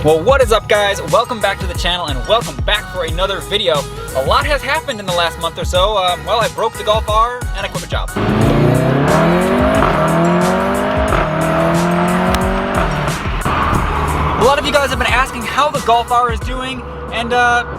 Well, what is up, guys? Welcome back to the channel and welcome back for another video. A lot has happened in the last month or so. Well, I broke the Golf R and I quit my job. A lot of you guys have been asking how the Golf R is doing, and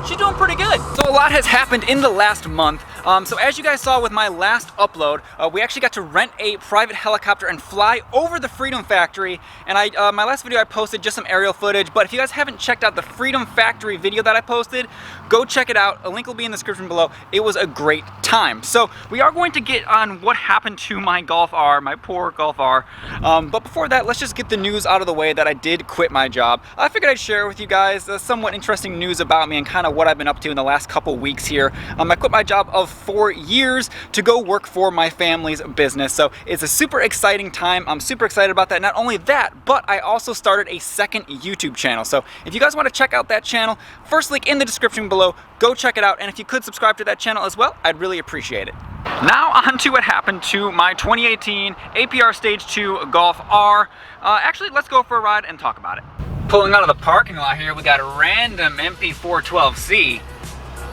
she's doing pretty good. So a lot has happened in the last month. So as you guys saw with my last upload, we actually got to rent a private helicopter and fly over the Freedom Factory. And my last video I posted just some aerial footage, but if you guys haven't checked out the Freedom Factory video that I posted, go check it out. A link will be in the description below. It was a great time. So we are going to get on what happened to my Golf R, my poor Golf R. But before that, let's just get the news out of the way that I did quit my job. I figured I'd share with you guys somewhat interesting news about me and kind of what I've been up to in the last couple weeks here. I quit my job of 4 years to go work for my family's business. So it's a super exciting time. I'm super excited about that. Not only that, but I also started a second YouTube channel. So if you guys want to check out that channel, first link in the description below, go check it out. And if you could subscribe to that channel as well, I'd really appreciate it. Now on to what happened to my 2018 APR Stage 2 Golf R. Actually, let's go for a ride and talk about it. Pulling out of the parking lot here, we got a random MP412C.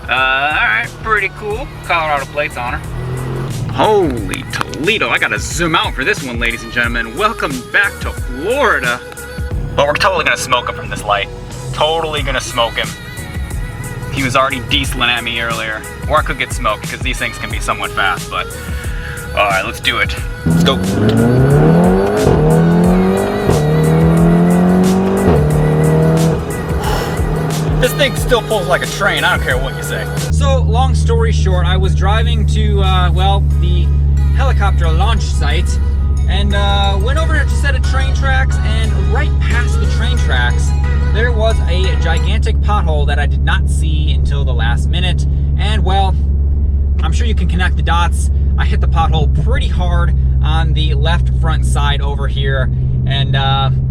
Alright, pretty cool. Colorado plates on her. Holy Toledo, I gotta zoom out for this one, ladies and gentlemen. Welcome back to Florida. But we're totally gonna smoke him from this light. Totally gonna smoke him. He was already dieseling at me earlier. Or I could get smoked, because these things can be somewhat fast, but... Alright, let's do it. Let's go. This thing still pulls like a train, I don't care what you say. So, long story short, I was driving to, well, the helicopter launch site and went over to a set of train tracks, and right past the train tracks, there was a gigantic pothole that I did not see until the last minute. And, well, I'm sure you can connect the dots. I hit the pothole pretty hard on the left front side over here, and,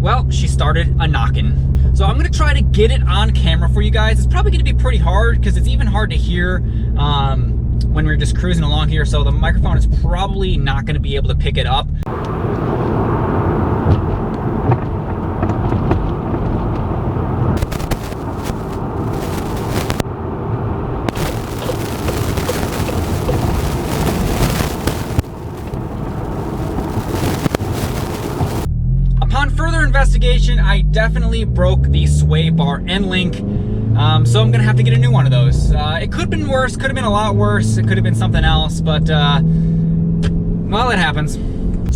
well, she started a knocking. So I'm gonna try to get it on camera for you guys. It's probably gonna be pretty hard because it's even hard to hear when we're just cruising along here. So the microphone is probably not gonna be able to pick it up. Investigation, I definitely broke the sway bar end link, so I'm gonna have to get a new one of those. It could have been worse, could have been a lot worse, it could have been something else, but well, it happens.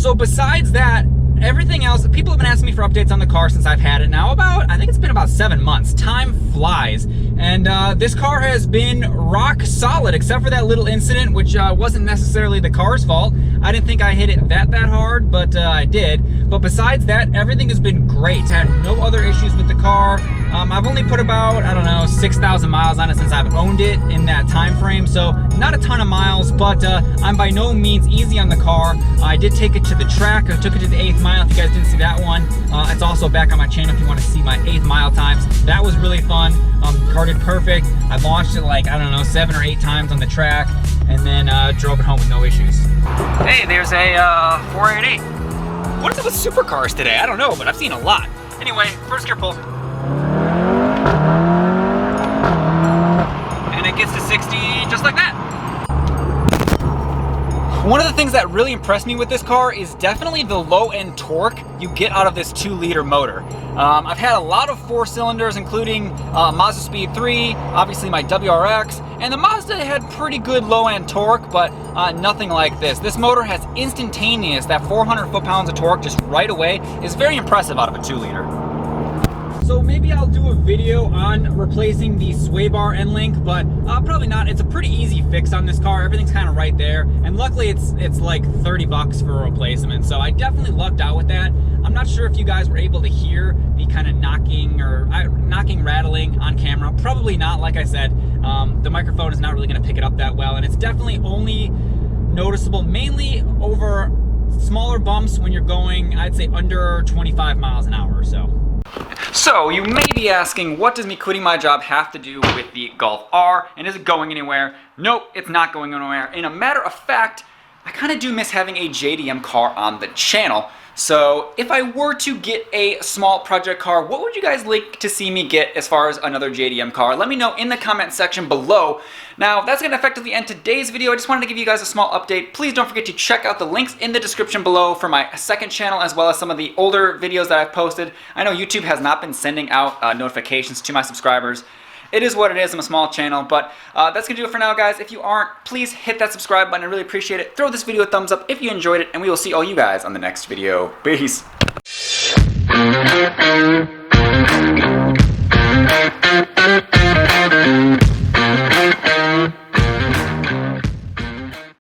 So besides that, everything else, people have been asking me for updates on the car since I've had it now I think it's been about 7 months. Time flies. And this car has been rock solid, except for that little incident, which wasn't necessarily the car's fault. I didn't think I hit it that hard, but I did. But besides that, everything has been great. Had no other issues with the car. I've only put about, I don't know, 6,000 miles on it since I've owned it in that time frame. So not a ton of miles, but I'm by no means easy on the car. I did take it to the track. I took it to the 8th mile. If you guys didn't see that one, it's also back on my channel if you want to see my 8th mile times. That was really fun. Car did perfect. I launched it like, I don't know, 7 or 8 times on the track, and then drove it home with no issues. Hey, there's a 488. What is it with supercars today? I don't know, but I've seen a lot. Anyway, first gear pull. And it gets to 60 just like that. One of the things that really impressed me with this car is definitely the low-end torque you get out of this 2-liter motor. I've had a lot of 4 cylinders, including Mazda Speed 3, obviously my WRX, and the Mazda had pretty good low-end torque, but nothing like this. This motor has instantaneous, that 400 foot-pounds of torque just right away is very impressive out of a 2-liter. So maybe I'll do a video on replacing the sway bar end link, but probably not. It's a pretty easy fix on this car. Everything's kind of right there, and luckily it's like 30 bucks for a replacement. So I definitely lucked out with that. I'm not sure if you guys were able to hear the kind of knocking or rattling on camera. Probably not. Like I said, the microphone is not really going to pick it up that well, and it's definitely only noticeable mainly over smaller bumps when you're going, I'd say, under 25 miles an hour or so. So you may be asking, what does me quitting my job have to do with the Golf R, and is it going anywhere? Nope, it's not going anywhere. In a matter of fact, I kind of do miss having a JDM car on the channel. So if I were to get a small project car, what would you guys like to see me get as far as another JDM car? Let me know in the comment section below. Now that's going to effectively end today's video. I just wanted to give you guys a small update. Please don't forget to check out the links in the description below for my second channel, as well as some of the older videos that I've posted. I know YouTube has not been sending out notifications to my subscribers. It is what it is. I'm a small channel, but that's going to do it for now, guys. If you aren't, please hit that subscribe button. I really appreciate it. Throw this video a thumbs up if you enjoyed it, and we will see all you guys on the next video. Peace.